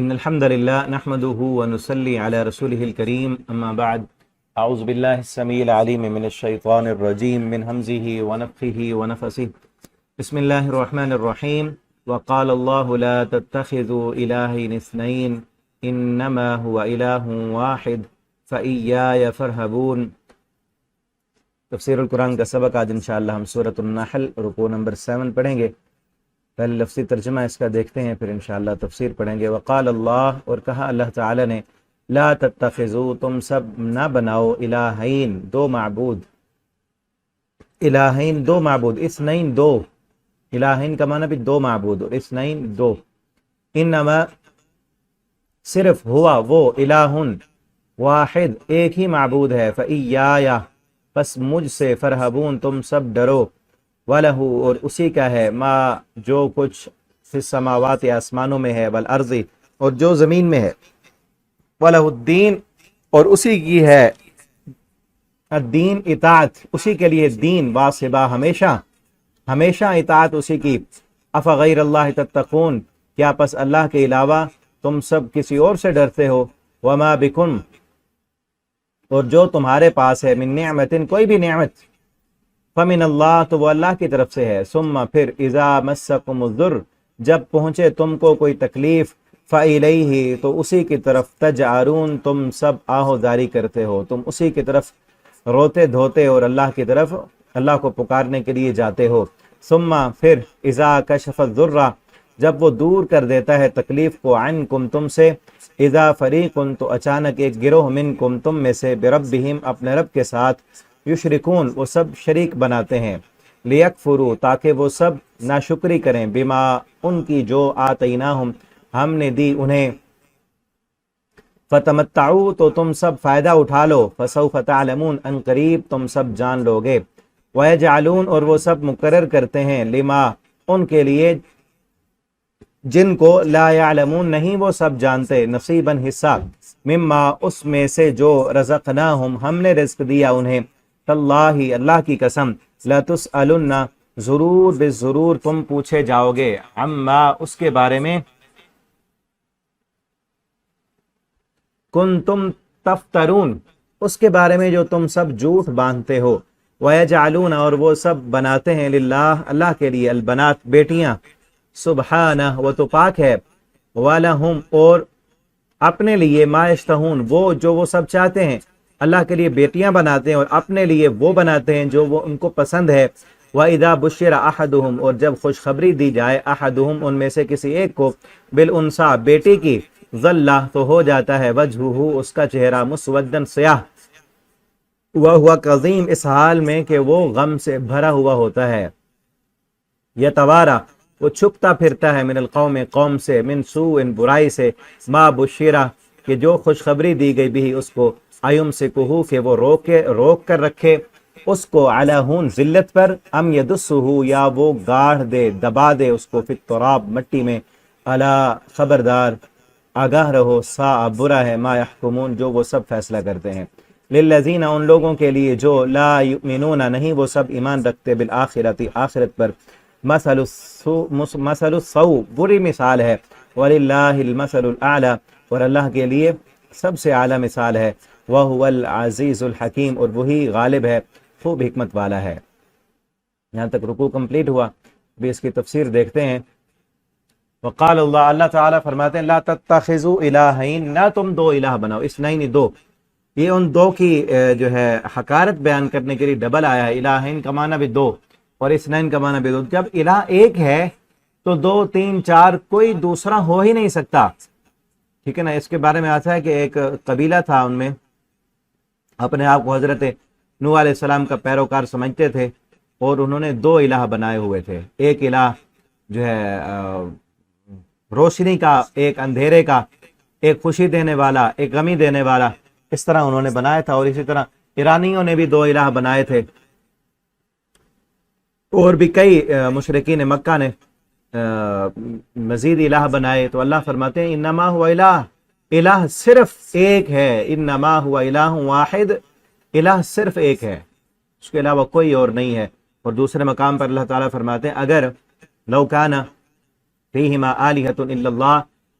إن الحمد لله نحمده ونصلي على رسوله الكريم أما بعد أعوذ بالله السميع العليم من الشيطان الرجيم من همزه ونفخه ونفسه بسم الله الرحمن الرحيم وقال الله لا تتخذوا إلهين اثنين إنما هو إله واحد فإياي فارهبون۔ تفسیر القرآن کا سبق آج انشاءاللہ ہم سورۃ النحل رکوع نمبر 7 پڑھیں گے۔ پہلے لفظی ترجمہ اس کا دیکھتے ہیں، پھر انشاءاللہ تفسیر پڑھیں گے۔ وقال اللہ، اور کہا اللہ تعالی نے، لا تتخذوا، تم سب نہ بناؤ، الہین، دو معبود، الہین دو معبود، اثنین دو، الہین کا معنی بھی دو معبود، اور اثنین دو، انما صرف ہوا وہ، الہن واحد ایک ہی معبود ہے، فإیایا پس مجھ سے، فرہبون تم سب ڈرو، وَلَهُ اور اسی کا ہے، ما جو کچھ فی السماوات آسمانوں میں ہے، والارض اور جو زمین میں ہے، وَلَهُ الدین اور اسی کی ہے الدین اطاعت، اسی کے لیے دین، واسبہ ہمیشہ ہمیشہ اطاعت اسی کی۔ افغیر اللہ تتقون، کیا پس اللہ کے علاوہ تم سب کسی اور سے ڈرتے ہو؟ وما بکم اور جو تمہارے پاس ہے، من نعمت کوئی بھی نعمت، فمن اللہ تو وہ اللہ کی طرف سے ہے، ثم پھر اذا مسکم الضر جب پہنچے تم کو کوئی تکلیف، فالیہ تو اسی کی طرف، تجعرون تم سب آہوزاری کرتے ہو، تم اسی کی طرف روتے دھوتے اور اللہ کی طرف اللہ کو پکارنے کے لیے جاتے ہو۔ ثم پھر اذا کشف الضر جب وہ دور کر دیتا ہے تکلیف کو، عنکم تم سے، اذا فریق تو اچانک ایک گروہ، منکم تم میں سے، بربہم اپنے رب کے ساتھ، یشرکون وہ سب شریک بناتے ہیں، لیکفروا تاکہ وہ سب ناشکری کریں، بما ان کی جو آتیناہم ہم نے دی انہیں، فتمتعوا تو تم سب فائدہ اٹھا لو، فسوف تعلمون ان قریب تم سب جان لوگے، ویجعلون اور وہ سب مقرر کرتے ہیں، لما ان کے لیے جن کو، لا یعلمون نہیں وہ سب جانتے، نصیبا حصہ، مما اس میں سے جو، رزقناہم ہم نے رزق دیا انہیں، تاللہ اللہ کی قسم، لتسألن ضرور بالضرور تم پوچھے جاؤ گے، عما اس کے بارے میں، کنتم تفترون اس کے بارے میں جو تم سب جھوٹ باندھتے ہو، ویجعلون اور وہ سب بناتے ہیں، للہ اللہ کے لیے، البنات بیٹیاں، سبحانہ وہ تو پاک ہے، وَلَهُمْ اور اپنے لیے، ما یشتہون وہ جو وہ سب چاہتے ہیں، اللہ کے لیے بیٹیاں بناتے ہیں اور اپنے لیے وہ بناتے ہیں جو وہ ان کو پسند ہے۔ وَإِذَا بُشِّرَ أَحَدُهُمْ اور جب خوشخبری دی جائے، أَحَدُهُمْ ان میں سے کسی ایک کو، بِالْأُنْثَى بیٹی کی، ظَلَّ تو ہو جاتا ہے، وجهه اس کا چہرہ، مُسْوَدًّا سیاہ، وَهُوَ كَظِيمٌ اس حال میں کہ وہ غم سے بھرا ہوا ہوتا ہے، يَتَوَارَى وہ چھپتا پھرتا ہے، من القوم قوم سے، من سوء برائی سے، ما بشیرہ کہ جو خوشخبری دی گئی بھی اس کو، ایمسکہ کہ وہ روک کر رکھے اس کو، علی ہون ذلت پر، ام یدسہ یا وہ گاڑ دے دبا دے اس کو، فی التراب مٹی میں، الا خبردار آگاہ رہو، ساء برا ہے، ما یحکمون جو وہ سب فیصلہ کرتے ہیں، للذین ان لوگوں کے لیے جو، لا یؤمنون نہیں وہ سب ایمان رکھتے، بالآخرۃ آخرت پر، مثل السوء بری مثال ہے، وللہ المثل الاعلی اور اللہ کے لیے سب سے اعلیٰ مثال ہے، وَهُوَ الْعَزِيزُ الْحَكِيمُ اور وہی غالب ہے، خوب حکمت والا ہے۔ یہاں تک رکوع کمپلیٹ ہوا، بھی اس کی تفسیر دیکھتے ہیں۔ وقال اللہ اللہ تعالیٰ فرماتے ہیں، لا تتخذوا الہین نہ تم دو الہ بناؤ، اثنین دو، یہ ان دو کی جو ہے حقارت بیان کرنے کے لیے ڈبل آیا ہے، الہین کا معنی بھی دو اور اثنین کا معنی بھی دو، جب الہ ایک ہے تو دو تین چار کوئی دوسرا ہو ہی نہیں سکتا، ٹھیک ہے نا۔ اس کے بارے میں آتا ہے کہ ایک قبیلہ تھا، ان میں اپنے آپ کو حضرت نوح علیہ السلام کا پیروکار سمجھتے تھے، اور انہوں نے دو الہ بنائے ہوئے تھے، ایک الہ جو ہے روشنی کا، ایک اندھیرے کا، ایک خوشی دینے والا، ایک غمی دینے والا، اس طرح انہوں نے بنایا تھا۔ اور اسی طرح ایرانیوں نے بھی دو الہ بنائے تھے، اور بھی کئی مشرکین مکہ نے مزید الہ بنائے۔ تو اللہ فرماتے ہیں، انما ہوا الہ صرف ایک ہے، انما ہوا الہ واحد الہ صرف ایک ہے، اس کے علاوہ کوئی اور نہیں ہے۔ اور دوسرے مقام پر اللہ تعالیٰ فرماتے ہیں، اگر لو کان فیہما آلہۃ الا اللہ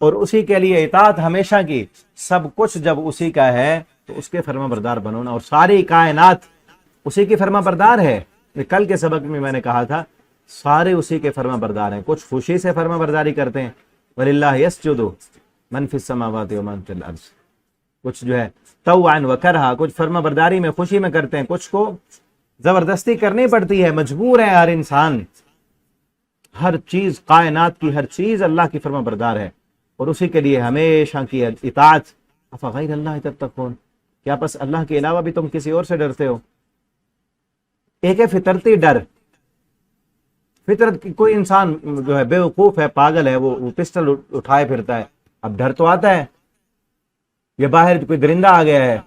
اور اسی کے لیے اطاعت ہمیشہ کی، سب کچھ جب اسی کا ہے تو اس کے فرما بردار بنو نا، اور ساری کائنات اسی کی فرما بردار ہے۔ کل کے سبق میں نے کہا تھا سارے اسی کے فرما بردار ہیں، کچھ خوشی سے فرما برداری کرتے ہیں، وَلِلَّهِ يَسْجُدُ مَنْ فِي السَّمَاوَاتِ وَمَنْ فِي الْأَرْضِ، کچھ جو ہے طوعاً وکرہا، کچھ فرما برداری میں خوشی میں کرتے ہیں، کچھ کو زبردستی کرنی پڑتی ہے، مجبور ہے ہر انسان، ہر چیز کائنات کی ہر چیز اللہ کی فرما بردار ہے، اور اسی کے لیے ہمیشہ کی اطاعت۔ افغیر اللہ تتقون، کیا پس اللہ کے علاوہ بھی تم کسی اور سے ڈرتے ہو؟ ایک ہے فطرتی ڈر، فطرت کی کوئی انسان جو ہے بیوقوف ہے، پاگل ہے، وہ پسٹل اٹھائے پھرتا ہے، اب ڈر تو آتا ہے، یہ باہر کوئی درندہ آ گیا ہے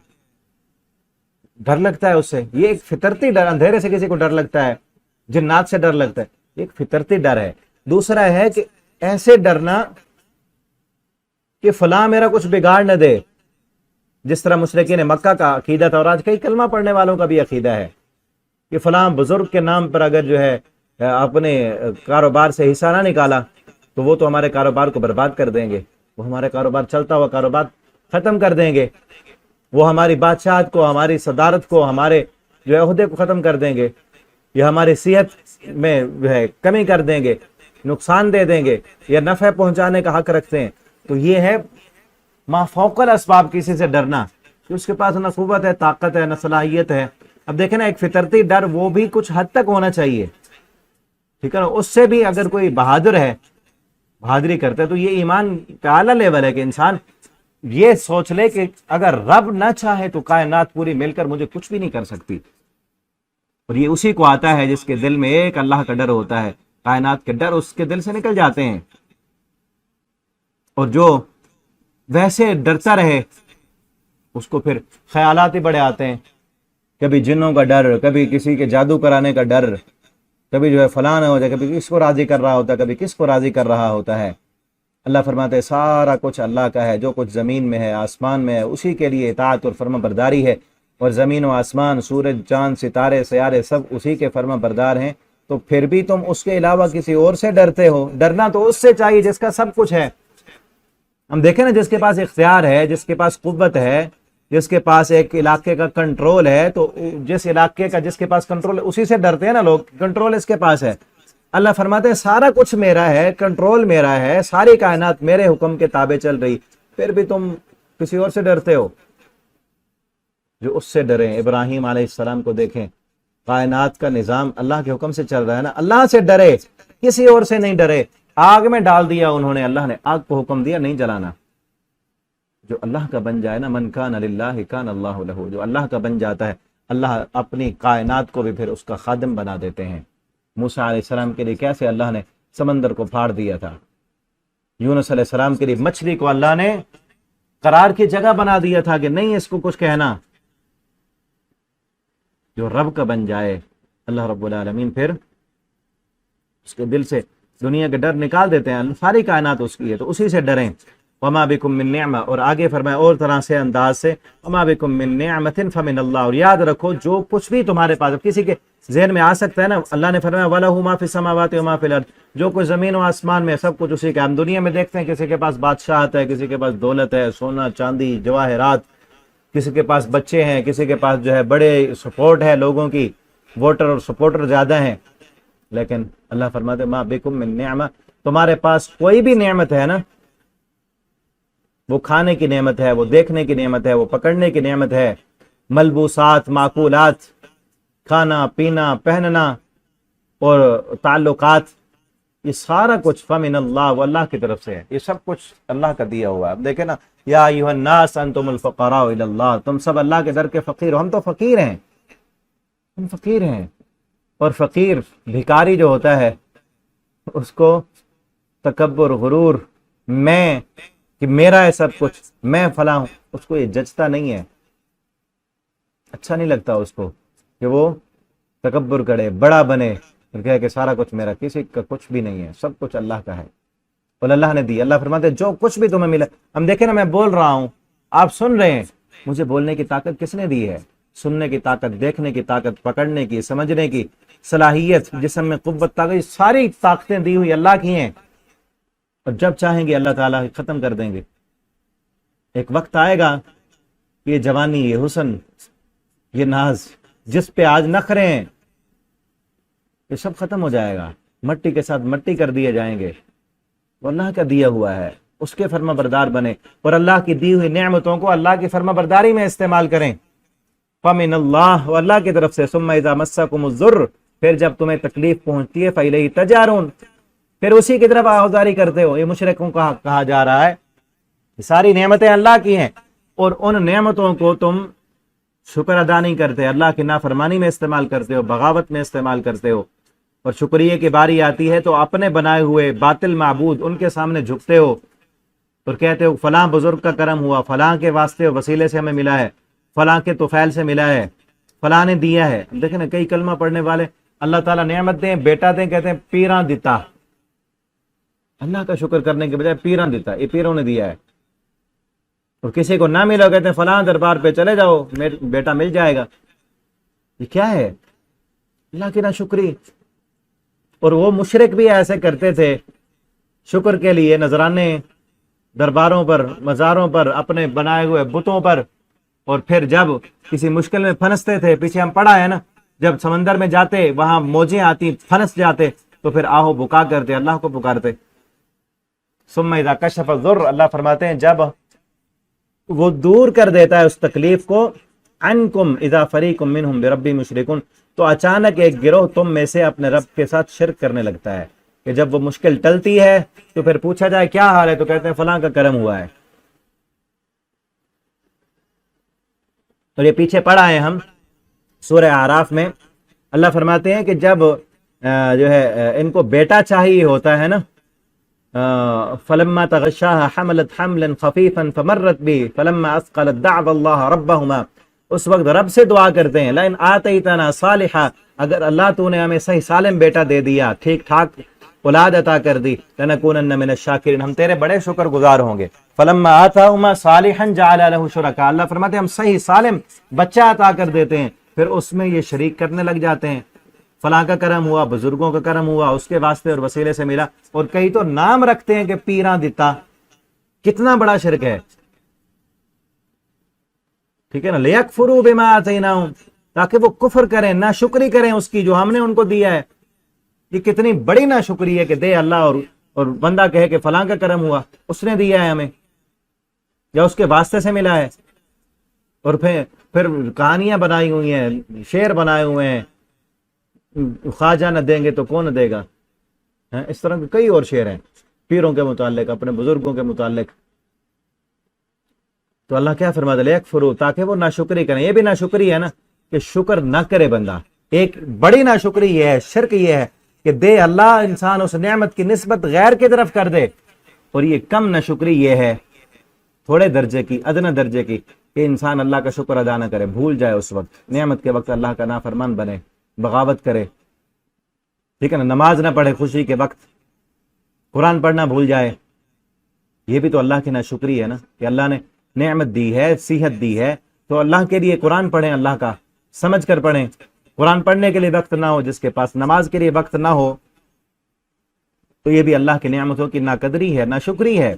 ڈر لگتا ہے اس سے، یہ ایک فطرتی ڈر، اندھیرے سے کسی کو ڈر لگتا ہے، جنات سے ڈر لگتا ہے، یہ ایک فطرتی ڈر ہے۔ دوسرا ہے کہ ایسے ڈرنا کہ فلاں میرا کچھ بگاڑ نہ دے، جس طرح مشرکین مکہ کا عقیدہ تھا، اور آج کئی کلمہ پڑھنے والوں کا بھی عقیدہ ہے کہ فلاں بزرگ کے نام پر اگر جو ہے اپنے کاروبار سے حصہ نہ نکالا تو وہ تو ہمارے کاروبار کو برباد کر دیں گے، وہ ہمارے کاروبار چلتا ہوا کاروبار ختم کر دیں گے، وہ ہماری بادشاہت کو، ہماری صدارت کو، ہمارے جو ہے عہدے کو ختم کر دیں گے، یا ہماری صحت میں جو ہے کمی کر دیں گے، نقصان دے دیں گے، یا نفع پہنچانے کا حق رکھتے ہیں۔ تو یہ ہے ما فوق الاسباب کسی سے ڈرنا کہ اس کے پاس نہ قوت ہے، طاقت ہے، نہ صلاحیت ہے۔ اب دیکھیں نا، ایک فطرتی ڈر وہ بھی کچھ حد تک ہونا چاہیے، ٹھیک ہے نا، اس سے بھی اگر کوئی بہادر ہے، بہادری کرتا ہے، تو یہ ایمان کا اعلیٰ لیول ہے کہ انسان یہ سوچ لے کہ اگر رب نہ چاہے تو کائنات پوری مل کر مجھے کچھ بھی نہیں کر سکتی، اور یہ اسی کو آتا ہے جس کے دل میں ایک اللہ کا ڈر ہوتا ہے، کائنات کے ڈر اس کے دل سے نکل جاتے ہیں، اور جو ویسے ڈرتا رہے اس کو پھر خیالات ہی بڑے آتے ہیں، کبھی جنوں کا ڈر، کبھی کسی کے جادو کرانے کا ڈر، کبھی جو ہے فلاں ہو جائے، کبھی کس کو راضی کر رہا ہوتا ہے، کبھی کس کو راضی کر رہا ہوتا ہے۔ اللہ فرماتے ہیں سارا کچھ اللہ کا ہے، جو کچھ زمین میں ہے، آسمان میں ہے، اسی کے لیے اطاعت اور فرما برداری ہے، اور زمین و آسمان، سورج، چاند، ستارے، سیارے سب اسی کے فرما بردار ہیں، تو پھر بھی تم اس کے علاوہ کسی اور سے ڈرتے ہو۔ ڈرنا تو اس سے چاہیے جس کا سب کچھ ہے۔ ہم دیکھیں نا، جس کے پاس اختیار ہے، جس کے پاس قوت ہے، جس کے پاس ایک علاقے کا کنٹرول ہے، تو جس علاقے کا جس کے پاس کنٹرول ہے اسی سے ڈرتے ہیں نا لوگ، کنٹرول اس کے پاس ہے۔ اللہ فرماتے ہیں سارا کچھ میرا ہے، کنٹرول میرا ہے، ساری کائنات میرے حکم کے تابع چل رہی، پھر بھی تم کسی اور سے ڈرتے ہو۔ جو اس سے ڈریں، ابراہیم علیہ السلام کو دیکھیں، کائنات کا نظام اللہ کے حکم سے چل رہا ہے نا، اللہ سے ڈرے، کسی اور سے نہیں ڈرے۔ آگ میں ڈال دیا انہوں نے، اللہ نے آگ کو حکم دیا نہیں جلانا۔ جو اللہ کا بن جائے نا، من کان للہ کان اللہ لہ، جو اللہ کا بن جاتا ہے اللہ اپنی کائنات کو بھی پھر اس کا خادم بنا دیتے ہیں۔ موسیٰ علیہ السلام کے لیے کیسے اللہ نے سمندر کو پھاڑ دیا تھا، یونس علیہ السلام کے لیے مچھلی کو اللہ نے قرار کی جگہ بنا دیا تھا کہ نہیں اس کو کچھ کہنا۔ جو رب کا بن جائے اللہ رب العالمین پھر اس کے دل سے دنیا کے ڈر نکال دیتے ہیں، ساری کائنات اس کی ہے، تو اسی سے ڈریں۔ وما بکم من نعمہ، اور آگے فرمایا اور طرح سے انداز سے، وما بکم من نعمت فمن اللہ، اور یاد رکھو جو کچھ بھی تمہارے پاس، کسی کے ذہن میں آ سکتا ہے نا، اللہ نے فرمایا وَلَهُ مَا فِي السَّمَاوَاتِ وَمَا فِي الْأَرْضِ، جو کچھ زمین و آسمان میں سب کچھ اسی کا۔ ہم دنیا میں دیکھتے ہیں کسی کے پاس بادشاہت ہے، کسی کے پاس دولت ہے، سونا چاندی جواہرات، کسی کے پاس بچے ہیں، کسی کے پاس جو ہے بڑے سپورٹ ہے لوگوں کی، ووٹر اور سپورٹر زیادہ ہیں، لیکن اللہ فرماتے ما بکم من نعمہ، تمہارے پاس کوئی بھی نعمت ہے نا، وہ کھانے کی نعمت ہے، وہ دیکھنے کی نعمت ہے، وہ پکڑنے کی نعمت ہے، ملبوسات، معقولات، کھانا پینا پہننا اور تعلقات، یہ سارا کچھ فمن اللہ، وہ اللہ کی طرف سے ہے، یہ سب کچھ اللہ کا دیا ہوا ہے۔ اب دیکھیں نا، یا ایھا الناس انتم الفقراء الی اللہ، تم سب اللہ کے در کے فقیر ہو۔ ہم تو فقیر ہیں، ہم فقیر ہیں، اور فقیر بھکاری جو ہوتا ہے اس کو تکبر، غرور، میں کہ میرا ہے سب کچھ، میں فلاں ہوں، اس کو یہ جچتا نہیں ہے، اچھا نہیں لگتا اس کو کہ وہ تکبر کرے، بڑا بنے، اور کہے کہ سارا کچھ میرا، کسی کا کچھ بھی نہیں ہے، سب کچھ اللہ کا ہے، اور اللہ نے دی۔ اللہ فرماتے ہیں جو کچھ بھی تمہیں ملا، ہم دیکھیں نا، میں بول رہا ہوں، آپ سن رہے ہیں، مجھے بولنے کی طاقت کس نے دی ہے؟ سننے کی طاقت، دیکھنے کی طاقت، پکڑنے کی، سمجھنے کی صلاحیت، جسم میں قوت، طاقت، ساری طاقتیں دی ہوئی اللہ کی ہیں۔ اور جب چاہیں گے اللہ تعالیٰ ختم کر دیں گے۔ ایک وقت آئے گا کہ یہ جوانی، یہ حسن، یہ ناز جس پہ آج نخرے ہیں، یہ سب ختم ہو جائے گا، مٹی کے ساتھ مٹی کر دیے جائیں گے۔ وہ اللہ کا دیا ہوا ہے، اس کے فرما بردار بنے اور اللہ کی دی ہوئی نعمتوں کو اللہ کی فرما برداری میں استعمال کریں۔ فَمِنَ اللَّهِ، وہ اللہ کی طرف سے، ثُمَّ إِذَا مَسَّكُمُ الضُّرُّ، پھر جب تمہیں تکلیف پہنچتی ہے فَإِلَيْهِ تَجْأَرُونَ، پھر اسی کی طرف آہوزاری کرتے ہو۔ یہ مشرکوں کا کہا جا رہا ہے، یہ ساری نعمتیں اللہ کی ہیں اور ان نعمتوں کو تم شکر ادا نہیں کرتے، اللہ کی نافرمانی میں استعمال کرتے ہو، بغاوت میں استعمال کرتے ہو، اور شکریہ کی باری آتی ہے تو اپنے بنائے ہوئے باطل معبود ان کے سامنے جھکتے ہو اور کہتے ہو فلاں بزرگ کا کرم ہوا، فلاں کے واسطے وسیلے سے ہمیں ملا ہے، فلاں کے طفیل سے ملا ہے، فلاں نے دیا ہے۔ دیکھیں نا، کئی کلمہ پڑھنے والے اللہ تعالیٰ نعمت دیں، بیٹا دیں، کہتے ہیں پیراں دیتا، اللہ کا شکر کرنے کے بجائے پیراں دیتا، یہ پیروں نے دیا ہے۔ اور کسی کو نہ ملا کہتے ہیں فلاں دربار پہ چلے جاؤ، بیٹا مل جائے گا۔ یہ کیا ہے؟ اللہ کی ناشکری۔ اور وہ مشرک بھی ایسے کرتے تھے، شکر کے لیے نذرانے درباروں پر، مزاروں پر، اپنے بنائے ہوئے بتوں پر، اور پھر جب کسی مشکل میں پھنستے تھے، پیچھے ہم پڑھا ہے نا، جب سمندر میں جاتے وہاں موجیں آتی، پھنس جاتے تو پھر آہو بکا کرتے، اللہ کو پکارتے۔ ثم اذا کشف الضر، اللہ فرماتے ہیں جب وہ دور کر دیتا ہے اس تکلیف کو، عنکم اذا فریق منہم بربی مشرکون، تو اچانک ایک گروہ تم میں سے اپنے رب کے ساتھ شرک کرنے لگتا ہے۔ کہ جب وہ مشکل ٹلتی ہے تو پھر پوچھا جائے کیا حال ہے تو کہتے ہیں فلاں کا کرم ہوا ہے۔ اور یہ پیچھے پڑھا ہے ہم سورہ اعراف میں، اللہ فرماتے ہیں کہ جب جو ہے ان کو بیٹا چاہیے ہوتا ہے نا، فلما تغشاها حملت حملا خفيفا فمرت به فلما اثقلت دعوا الله ربهما، اس وقت رب سے دعا کرتے ہیں لئن آتیتنا صالحا، اگر اللہ تو نے ہمیں صحیح سالم بیٹا دے دیا، ٹھیک ٹھاک اولاد عطا کر دی، لنکونن من الشاکرین، ہم تیرے بڑے شکر گزار ہوں گے۔ فلما آتاهما صالحا جعل له شرکاء، اللہ فرماتے ہیں ہم صحیح سالم بچہ عطا کر دیتے ہیں، پھر اس میں یہ شریک کرنے لگ جاتے ہیں، فلاں کا کرم ہوا، بزرگوں کا کرم ہوا، اس کے واسطے اور وسیلے سے ملا، اور کئی تو نام رکھتے ہیں کہ پیراں دیتا۔ کتنا بڑا شرک ہے، ٹھیک ہے نا، لیکفروا بما آتیناہم، تاکہ وہ کفر کریں، ناشکری کریں اس کی جو ہم نے ان کو دیا ہے۔ یہ کتنی بڑی ناشکری ہے کہ دے اللہ اور بندہ کہے کہ فلاں کا کرم ہوا، اس نے دیا ہے ہمیں یا اس کے واسطے سے ملا ہے، اور پھر کہانیاں بنائی ہوئی ہیں، شعر بنائے ہوئے ہیں، خواجہ نہ دیں گے تو کون دے گا، اس طرح کے کئی اور شعر ہیں پیروں کے متعلق، اپنے بزرگوں کے متعلق۔ تو اللہ کیا فرماتا ہے، لیکفروا، تاکہ وہ ناشکری کریں۔ یہ بھی ناشکری ہے نا کہ شکر نہ کرے بندہ۔ ایک بڑی ناشکری یہ ہے، شرک یہ ہے کہ دے اللہ، انسان اس نعمت کی نسبت غیر کی طرف کر دے، اور یہ کم ناشکری یہ ہے، تھوڑے درجے کی، ادنی درجے کی، کہ انسان اللہ کا شکر ادا نہ کرے، بھول جائے اس وقت، نعمت کے وقت اللہ کا نافرمان بنے، بغاوت کرے، ٹھیک ہے نا، نماز نہ پڑھے خوشی کے وقت، قرآن پڑھنا بھول جائے۔ یہ بھی تو اللہ کی ناشکری ہے نا کہ اللہ نے نعمت دی ہے، صحت دی ہے، تو اللہ کے لیے قرآن پڑھیں، اللہ کا سمجھ کر پڑھیں۔ قرآن پڑھنے کے لیے وقت نہ ہو، جس کے پاس نماز کے لیے وقت نہ ہو، تو یہ بھی اللہ کی نعمتوں کی ناقدری ہے، ناشکری ہے۔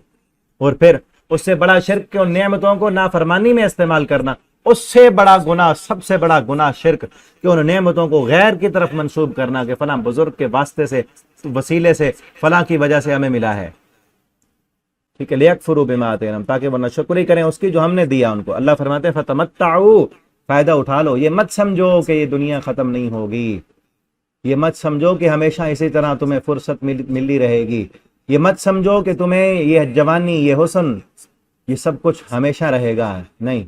اور پھر اس سے بڑا شرک کے ان نعمتوں کو نافرمانی میں استعمال کرنا، اس سے بڑا گناہ، سب سے بڑا گناہ شرک، کہ ان نعمتوں کو غیر کی طرف منسوب کرنا، کہ فلاں بزرگ کے واسطے سے، وسیلے سے، فلاں کی وجہ سے ہمیں ملا ہے، ٹھیک ہے، لیکفروا بما آتیناہم، تاکہ وہ ناشکری کریں اس کی جو ہم نے دیا ان کو۔ اللہ فرماتے ہیں فتمتعوا، فائدہ اٹھا لو، یہ مت سمجھو کہ یہ دنیا ختم نہیں ہوگی، یہ مت سمجھو کہ ہمیشہ اسی طرح تمہیں فرصت ملی رہے گی، یہ مت سمجھو کہ تمہیں یہ جوانی، یہ حسن، یہ سب کچھ ہمیشہ رہے گا، نہیں،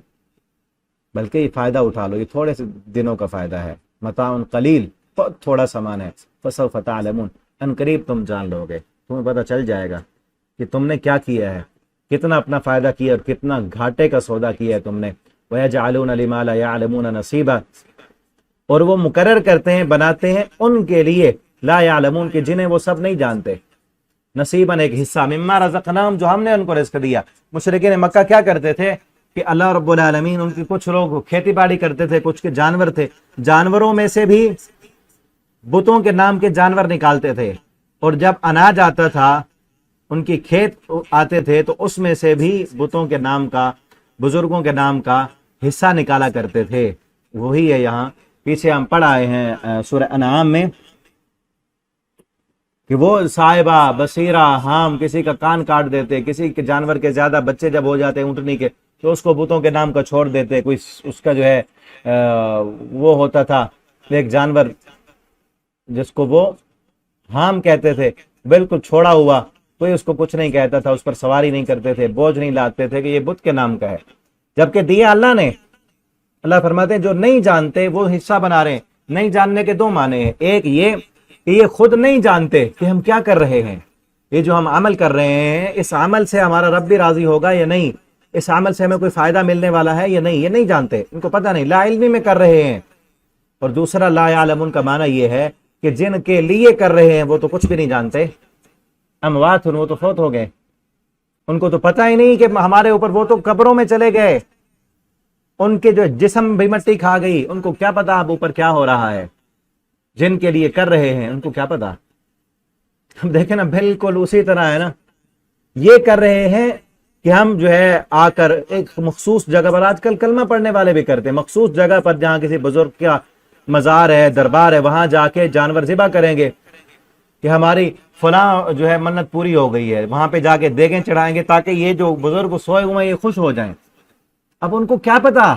بلکہ یہ فائدہ اٹھا لو، یہ تھوڑے سے دنوں کا فائدہ ہے، متاع قلیل، بہت تھوڑا سامان ہے، فسوف تعلمون، ان قریب تم جان لو گے، تمہیں پتہ چل جائے گا کہ تم نے کیا کیا ہے، کتنا اپنا فائدہ کیا اور کتنا گھاٹے کا سودا کیا ہے تم نے۔ وَيَجْعَلُونَ لِمَا لَا يَعْلَمُونَ نَصِيبًا، اور وہ مقرر کرتے ہیں، بناتے ہیں ان کے لیے، لا یعلمون، کہ جنہیں وہ سب نہیں جانتے، نصیباً، ایک حصہ، مما رزقناہم، جو ہم نے ان کو رزق دیا۔ مشرکین مکہ کیا کرتے تھے کہ اللہ رب العالمین، ان کے کچھ لوگ کھیتی باڑی کرتے تھے، کچھ کے جانور تھے، جانوروں میں سے بھی بتوں کے نام کے جانور نکالتے تھے، اور جب اناج آتا تھا ان کی کھیت آتے تھے تو اس میں سے بھی بتوں کے نام کا، بزرگوں کے نام کا حصہ نکالا کرتے تھے. وہی ہے یہاں پیچھے ہم پڑھ آئے ہیں سورہ انعام میں کہ وہ صاحبہ بصیرہ ہم کسی کا کان کاٹ دیتے، کسی کے جانور کے زیادہ بچے جب ہو جاتے اونٹنی کے تو اس کو بتوں کے نام کا چھوڑ دیتے. کوئی اس کا جو ہے وہ ہوتا تھا ایک جانور جس کو وہ ہام کہتے تھے، بالکل چھوڑا ہوا، کوئی اس کو کچھ نہیں کہتا تھا، اس پر سواری نہیں کرتے تھے، بوجھ نہیں لاتے تھے کہ یہ بت کے نام کا ہے، جبکہ دیا اللہ نے. اللہ فرماتے ہیں جو نہیں جانتے وہ حصہ بنا رہے ہیں. نہیں جاننے کے دو معنی ہیں، ایک یہ کہ یہ خود نہیں جانتے کہ ہم کیا کر رہے ہیں، یہ جو ہم عمل کر رہے ہیں اس عمل سے ہمارا رب بھی راضی ہوگا یا نہیں، اس عمل سے ہمیں کوئی فائدہ ملنے والا ہے یا نہیں، یہ نہیں جانتے، ان کو پتہ نہیں، لا علمی میں کر رہے ہیں. اور دوسرا لا یعلمون کا معنی یہ ہے کہ جن کے لیے کر رہے ہیں وہ تو کچھ بھی نہیں جانتے. اموات، وہ تو فوت ہو گئے، ان کو تو پتہ ہی نہیں کہ ہمارے اوپر، وہ تو قبروں میں چلے گئے، ان کے جو جسم بھی مٹی کھا گئی، ان کو کیا پتا اب اوپر کیا ہو رہا ہے. جن کے لیے کر رہے ہیں ان کو کیا پتا. ہم دیکھیں نا بالکل اسی طرح ہے نا، یہ کر رہے ہیں کہ ہم جو ہے آ کر ایک مخصوص جگہ پر، آج کل کلمہ پڑھنے والے بھی کرتے ہیں، مخصوص جگہ پر جہاں کسی بزرگ کا مزار ہے، دربار ہے، وہاں جا کے جانور ذبح کریں گے کہ ہماری فلاں جو ہے منت پوری ہو گئی ہے، وہاں پہ جا کے دیگیں چڑھائیں گے تاکہ یہ جو بزرگ سوئے ہوئے ہیں یہ خوش ہو جائیں. اب ان کو کیا پتا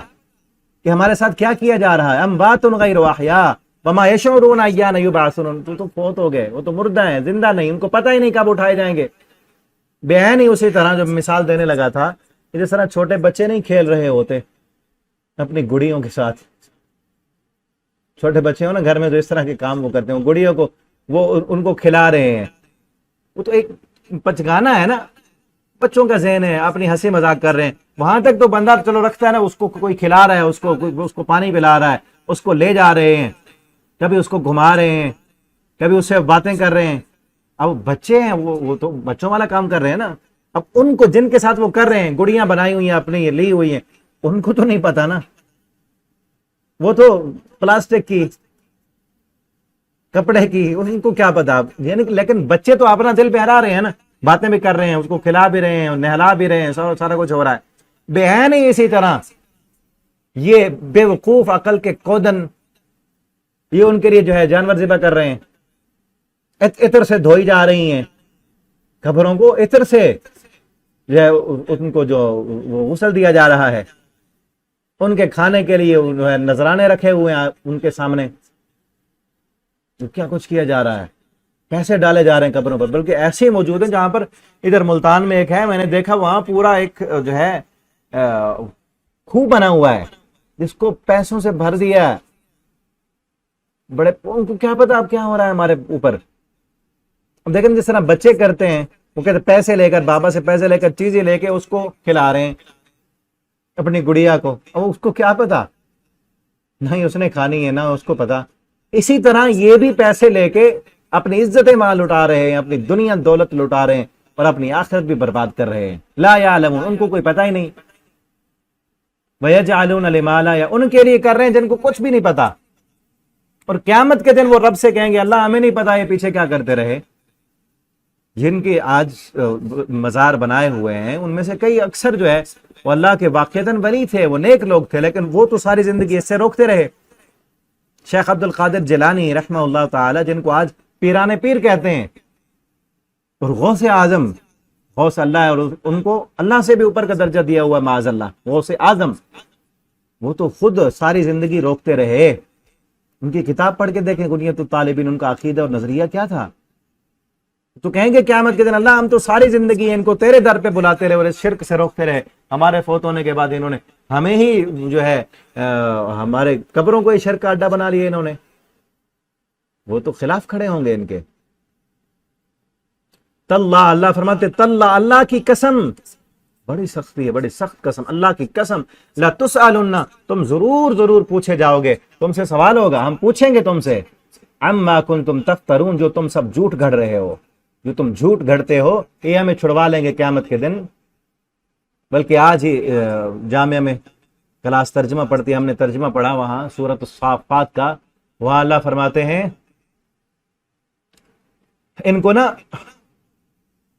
کہ ہمارے ساتھ کیا کیا جا رہا ہے. اموات غیر احیاء وما یشعرون ایان یبعثون، تو فوت ہو گئے، وہ تو مردہ ہیں، زندہ نہیں، ان کو پتہ ہی نہیں کب اٹھائے جائیں گے. بہن ہی اسی طرح جو مثال دینے لگا تھا کہ جس طرح چھوٹے بچے نہیں کھیل رہے ہوتے اپنی گڑیوں کے ساتھ، چھوٹے بچے ہو نا گھر میں جو اس طرح کے کام وہ کرتے ہیں، گڑیوں کو وہ ان کو کھلا رہے ہیں، وہ تو ایک پچگانا ہے نا، بچوں کا ذہن ہے، اپنی ہنسی مذاق کر رہے ہیں. وہاں تک تو بندہ چلو رکھتا ہے نا، اس کو کوئی کھلا رہا ہے، اس کو پانی پلا رہا ہے، اس کو لے جا رہے ہیں، کبھی اس کو گھما رہے ہیں، کبھی اس سے باتیں کر رہے ہیں. اب بچے ہیں، وہ تو بچوں والا کام کر رہے ہیں نا. اب ان کو جن کے ساتھ وہ کر رہے ہیں، گڑیاں بنائی ہوئی ہیں اپنی، یہ لی ہوئی ہیں، ان کو تو نہیں پتا نا، وہ تو پلاسٹک کی، کپڑے کی، ان کو کیا پتا. یعنی لیکن بچے تو اپنا دل بہلا رہے ہیں نا، باتیں بھی کر رہے ہیں، اس کو کھلا بھی رہے ہیں، نہلا بھی رہے ہیں، سارا کچھ ہو رہا ہے. بے ہے نہیں اسی طرح یہ بے وقوف عقل کے کودن، یہ ان کے لیے جو ہے جانور ذبح کر رہے ہیں، عطر سے دھوئی جا رہی ہیں قبروں کو، عطر سے جو ہے ان کو جو وہ غسل دیا جا رہا ہے، ان کے کھانے کے لیے نذرانے رکھے ہوئے ہیں ان کے سامنے، کیا کچھ کیا جا رہا ہے، پیسے ڈالے جا رہے ہیں قبروں پر. بلکہ ایسے موجود ہیں جہاں پر، ادھر ملتان میں ایک ہے، میں نے دیکھا وہاں پورا ایک جو ہے خوہ بنا ہوا ہے جس کو پیسوں سے بھر دیا ہے. بڑے ان کو کیا پتا اب کیا ہو رہا ہے ہمارے اوپر. اب دیکھیں جس طرح بچے کرتے ہیں، وہ کہتے پیسے لے کر، بابا سے پیسے لے کر چیزیں لے کے اس کو کھلا رہے ہیں اپنی گڑیا کو. اب اس کو کیا پتا، نہ ہی اس نے کھانی ہے نہ اس کو پتا. اسی طرح یہ بھی پیسے لے کے اپنی عزت مال لٹا رہے ہیں، اپنی دنیا دولت لٹا رہے ہیں اور اپنی آخرت بھی برباد کر رہے ہیں. لا یعلمون، ان کو کوئی پتہ ہی نہیں. وَيَجْعَلُونَ لِمَا لَا، ان کے لیے کر رہے ہیں جن کو کچھ بھی نہیں پتا. اور قیامت کے دن وہ رب سے کہیں گے اللہ ہمیں نہیں پتا یہ پیچھے کیا کرتے رہے. جن کے آج مزار بنائے ہوئے ہیں ان میں سے کئی اکثر جو ہے وہ اللہ کے واقعتاً ولی تھے، وہ نیک لوگ تھے، لیکن وہ تو ساری زندگی اس سے روکتے رہے. شیخ عبد القادر جیلانی رحمہ اللہ تعالی، جن کو آج پیران پیر کہتے ہیں، اور غوث اعظم، غوث اللہ ہے، اور ان کو اللہ سے بھی اوپر کا درجہ دیا ہوا معاذ اللہ، غوث اعظم، وہ تو خود ساری زندگی روکتے رہے. ان کی کتاب پڑھ کے دیکھیں غنیۃ الطالبین، ان کا عقیدہ اور نظریہ کیا تھا. تو کہیں گے قیامت کے دن اللہ ہم تو ساری زندگی ان کو تیرے در پہ بلاتے رہے اور اس شرک سے روکتے رہے، ہمارے فوت ہونے کے بعد انہوں نے ہمیں ہی جو ہے ہمارے قبروں کو ہی شرک کا اڈا بنا لیا انہوں نے. وہ تو خلاف کھڑے ہوں گے ان کے. تاللہ، اللہ فرماتے تاللہ، اللہ کی قسم، بڑی سختی ہے، بڑی سخت قسم، اللہ کی قسم، لتسألن، تم ضرور پوچھے جاؤ گے، تم سے سوال ہوگا، ہم پوچھیں گے تم سے، عما کنتم تفترون، جو تم سب جھوٹ گھڑ رہے ہو، جو تم جھوٹ گھڑتے ہو، یہ ہمیں چھڑوا لیں گے قیامت کے دن. بلکہ آج ہی جامعہ میں کلاس ترجمہ پڑھتی ہے، ہم نے ترجمہ پڑھا وہاں سورۃ الصافات کا. وہاں اللہ فرماتے ہیں ان کو نا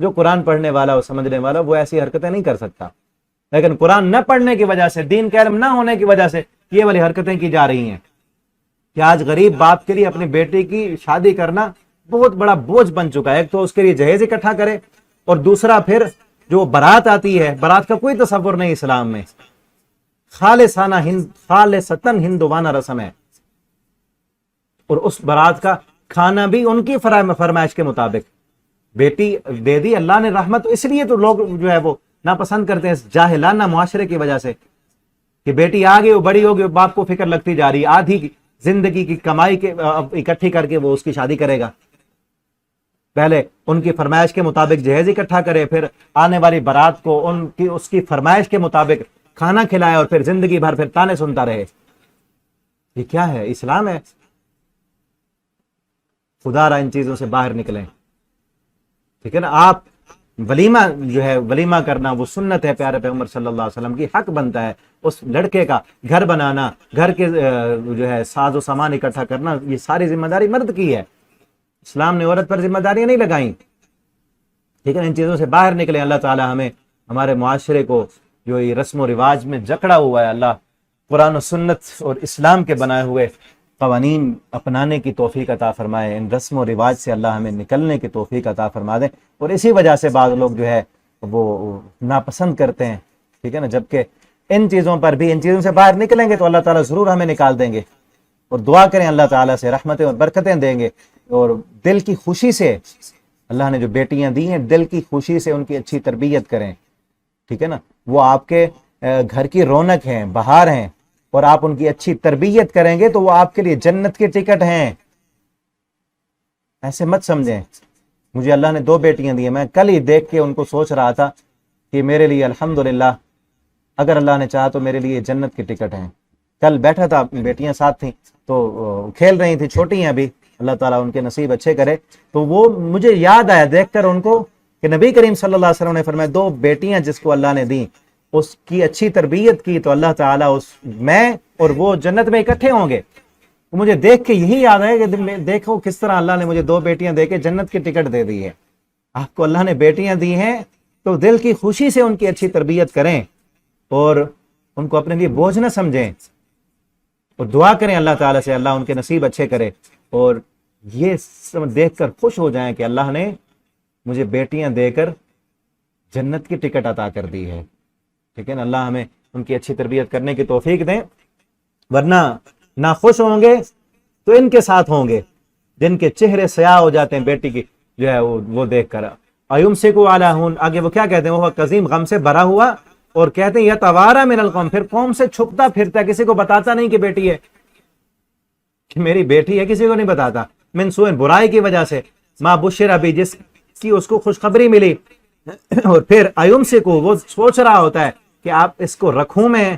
جو قرآن پڑھنے والا اور سمجھنے والا وہ ایسی حرکتیں نہیں کر سکتا، لیکن قرآن نہ پڑھنے کی وجہ سے، دین کا علم نہ ہونے کی وجہ سے یہ والی حرکتیں کی جا رہی ہیں کہ آج غریب باپ کے لیے اپنی بیٹی کی شادی کرنا بہت بڑا بوجھ بن چکا ہے۔ ایک تو اس کے لیے جہیز اکٹھا کرے، اور دوسرا پھر جو بارات آتی ہے، بارات کا کوئی تصور نہیں اسلام میں، خالصتاً ہندوانہ رسم ہے، اور اس بارات کا کھانا بھی ان کی فرمائش کے مطابق۔ بیٹی دے دی اللہ نے رحمت، اس لیے تو لوگ جو ہے وہ ناپسند کرتے ہیں اس جاہلانہ معاشرے کی وجہ سے کہ بیٹی آگے وہ بڑی ہوگی، باپ کو فکر لگتی جا رہی، آدھی زندگی کی کمائی کے اکٹھی کر کے وہ اس کی شادی کرے گا۔ پہلے ان کی فرمائش کے مطابق جہیز اکٹھا کرے، پھر آنے والی بارات کو اس کی فرمائش کے مطابق کھانا کھلائے، اور پھر زندگی بھر پھر تانے سنتا رہے۔ یہ کیا ہے؟ اسلام ہے؟ خدا را ان چیزوں سے باہر نکلیں، ٹھیک ہے نا۔ آپ ولیمہ جو ہے، ولیمہ کرنا وہ سنت ہے پیارے پیغمبر صلی اللہ علیہ وسلم کی، حق بنتا ہے اس لڑکے کا۔ گھر بنانا، گھر کے جو ہے ساز و سامان اکٹھا کرنا، یہ ساری ذمہ داری مرد کی ہے۔ اسلام نے عورت پر ذمہ داریاں نہیں لگائیں، ٹھیک ہے۔ ان چیزوں سے باہر نکلیں۔ اللہ تعالی ہمیں ہمارے معاشرے کو جو یہ رسم و رواج میں جکڑا ہوا ہے، اللہ قرآن و سنت اور اسلام کے بنائے ہوئے قوانین اپنانے کی توفیق عطا فرمائے۔ ان رسم و رواج سے اللہ ہمیں نکلنے کی توفیق عطا فرما دیں، اور اسی وجہ سے بعض لوگ جو ہے وہ ناپسند کرتے ہیں، ٹھیک ہے نا۔ جبکہ ان چیزوں پر بھی، ان چیزوں سے باہر نکلیں گے تو اللہ تعالیٰ ضرور ہمیں نکال دیں گے، اور دعا کریں اللہ تعالیٰ سے رحمتیں اور برکتیں دیں گے، اور دل کی خوشی سے اللہ نے جو بیٹیاں دی ہیں دل کی خوشی سے ان کی اچھی تربیت کریں، ٹھیک ہے نا۔ وہ آپ کے گھر کی رونق ہیں، بہار ہیں، اور آپ ان کی اچھی تربیت کریں گے تو وہ آپ کے لیے جنت کے ٹکٹ ہیں۔ ایسے مت سمجھیں۔ مجھے اللہ نے 2 بیٹیاں دی ہیں، میں کل ہی دیکھ کے ان کو سوچ رہا تھا کہ میرے لیے الحمدللہ اگر اللہ نے چاہا تو میرے لیے جنت کے ٹکٹ ہیں۔ کل بیٹھا تھا، بیٹیاں ساتھ تھیں تو کھیل رہی تھیں، چھوٹی ہیں ابھی، اللہ تعالیٰ ان کے نصیب اچھے کرے۔ تو وہ مجھے یاد آیا دیکھ کر ان کو کہ نبی کریم صلی اللہ علیہ وسلم نے فرمایا 2 بیٹیاں جس کو اللہ نے دی، اس کی اچھی تربیت کی تو اللہ تعالیٰ میں اور وہ جنت میں اکٹھے ہوں گے۔ مجھے دیکھ کے یہی یاد ہے کہ دیکھو کس طرح اللہ نے مجھے 2 بیٹیاں دے کے جنت کی ٹکٹ دے دی ہے۔ آپ کو اللہ نے بیٹیاں دی ہیں تو دل کی خوشی سے ان کی اچھی تربیت کریں، اور ان کو اپنے لیے بوجھ نہ سمجھیں، اور دعا کریں اللہ تعالیٰ سے اللہ ان کے نصیب اچھے کرے، اور یہ دیکھ کر خوش ہو جائیں کہ اللہ نے مجھے بیٹیاں دے کر جنت کی ٹکٹ عطا کر دی ہے، ٹھیک ہے نا۔ اللہ ہمیں ان کی اچھی تربیت کرنے کی توفیق دیں، ورنہ نہ خوش ہوں گے تو ان کے ساتھ ہوں گے جن کے چہرے سیاہ ہو جاتے ہیں بیٹی کی جو ہے وہ دیکھ کر۔ ایمسکو علی ہن، آگے وہ کیا کہتے ہیں، وہ قزیم غم سے بھرا ہوا، اور کہتے ہیں یتوارا من القوم، پھر قوم سے چھپتا پھرتا ہے، کسی کو بتاتا نہیں کہ بیٹی ہے، کہ میری بیٹی ہے، کسی کو نہیں بتاتا۔ من سوء، برائی کی وجہ سے، ما بشر ابھی، جس کی اس کو خوشخبری ملی، اور پھر ایمسکو، وہ سوچ رہا ہوتا ہے کہ آپ اس کو رکھوں میں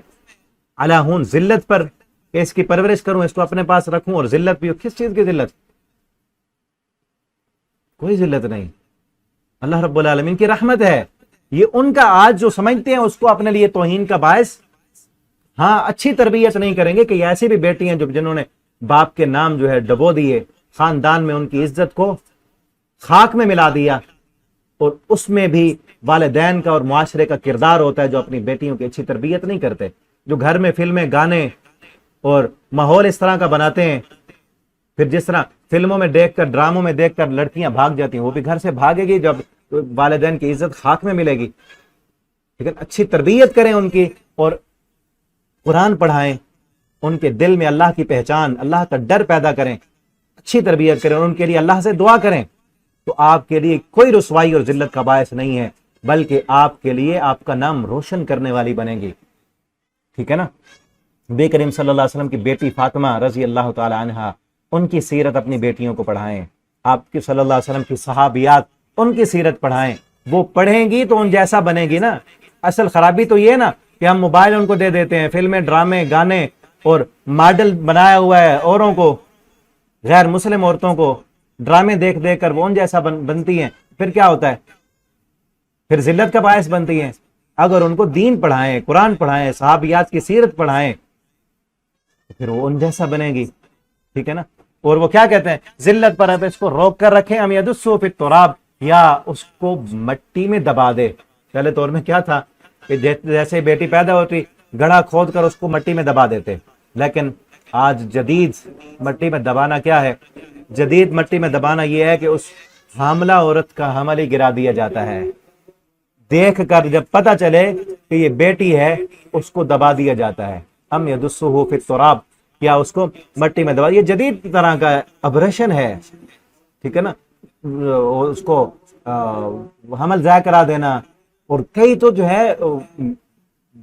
علی ہن، ذلت پر، کہ اس کی پرورش کروں، اس کو اپنے پاس رکھوں، اور ذلت بھی ہو۔ کس چیز کی ذلت؟ کوئی ذلت نہیں، اللہ رب العالمین کی رحمت ہے۔ یہ ان کا آج جو سمجھتے ہیں اس کو اپنے لیے توہین کا باعث، ہاں اچھی تربیت نہیں کریں گے کہ ایسی بھی بیٹی ہیں جنہوں نے باپ کے نام جو ہے ڈبو دیے، خاندان میں ان کی عزت کو خاک میں ملا دیا، اور اس میں بھی والدین کا اور معاشرے کا کردار ہوتا ہے جو اپنی بیٹیوں کی اچھی تربیت نہیں کرتے، جو گھر میں فلمیں، گانے اور ماحول اس طرح کا بناتے ہیں، پھر جس طرح فلموں میں دیکھ کر، ڈراموں میں دیکھ کر لڑکیاں بھاگ جاتی ہیں، وہ بھی گھر سے بھاگے گی جب والدین کی عزت خاک میں ملے گی۔ لیکن اچھی تربیت کریں ان کی، اور قرآن پڑھائیں، ان کے دل میں اللہ کی پہچان، اللہ کا ڈر پیدا کریں، اچھی تربیت کریں، اور ان کے لیے اللہ سے دعا کریں، تو آپ کے لیے کوئی رسوائی اور ذلت کا باعث نہیں ہے، بلکہ آپ کے لیے آپ کا نام روشن کرنے والی بنے گی، ٹھیک ہے نا۔ نبی کریم صلی اللہ علیہ وسلم کی بیٹی فاطمہ رضی اللہ تعالی عنہا، ان کی سیرت اپنی بیٹیوں کو پڑھائیں، آپ کی صلی اللہ علیہ وسلم کی صحابیات، ان کی سیرت پڑھائیں، وہ پڑھیں گی تو ان جیسا بنے گی نا۔ اصل خرابی تو یہ نا کہ ہم موبائل ان کو دے دیتے ہیں، فلمیں، ڈرامے، گانے، اور ماڈل بنایا ہوا ہے اوروں کو، غیر مسلم عورتوں کو ڈرامے دیکھ دیکھ کر وہ ان جیسا بنتی ہیں، پھر کیا ہوتا ہے؟ پھر ذلت کا باعث بنتی ہیں۔ اگر ان کو دین پڑھائیں، قرآن پڑھائیں، صحابیات کی سیرت پڑھائیں، تو پھر وہ ان جیسا بنے گی، ٹھیک ہے نا۔ اور وہ کیا کہتے ہیں، ذلت پر اب اس کو روک کر رکھیں، ہم یدسو فی التراب، یا اس کو مٹی میں دبا دے. پہلے دور میں کیا تھا کہ جیسے بیٹی پیدا ہوتی گڑھا کھود کر اس کو مٹی میں دبا دیتے، لیکن آج جدید مٹی میں دبانا کیا ہے؟ جدید مٹی میں دبانا یہ ہے کہ اس حاملہ عورت کا حمل ہی گرا دیا جاتا ہے. دیکھ کر جب پتہ چلے کہ یہ بیٹی ہے اس کو دبا دیا جاتا ہے. ام یدسہ فی التراب، یا اس کو مٹی میں دبا. یہ جدید طرح کا ابریشن ہے، ٹھیک ہے نا. اس کو حمل ضائع کرا دینا. اور کئی تو جو ہے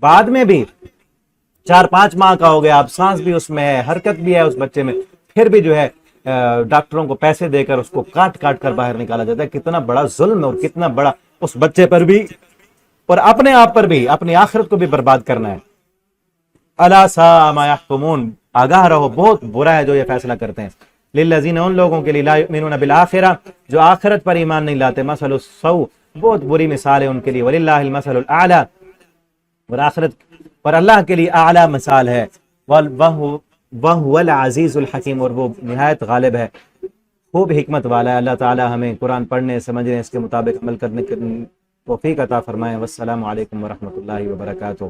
بعد میں بھی 4-5 ماہ کا ہو گیا، اب سانس بھی اس میں ہے، حرکت بھی ہے اس بچے میں، پھر بھی جو ہے ڈاکٹروں کو پیسے دے کر اس کو کاٹ کاٹ کر باہر نکالا جاتا ہے. کتنا بڑا ظلم اور کتنا بڑا اس بچے پر بھی اور اپنے آپ پر بھی، اپنی آخرت کو بھی برباد کرنا ہے. الا ساء ما يحكمون، آگاہ رہو بہت برا ہے جو یہ فیصلہ کرتے ہیں. للذین، ان لوگوں کے لیے، لا یؤمنون بالآخرہ، جو آخرت پر ایمان نہیں لاتے، مثل السوء، بہت بری مثال ہے ان کے لیے. وللہ المثل الاعلی، اور آخرت پر اللہ کے لیے اعلی مثال ہے. وَهُوَ الْعَزِيزُ الْحَكِيمُ، اور وہ نہایت غالب ہے، خوب حکمت والا ہے. اللہ تعالی ہمیں قرآن پڑھنے، سمجھنے، اس کے مطابق عمل کرنے کی توفیق عطا فرمائے. والسلام علیکم ورحمۃ اللہ وبرکاتہ.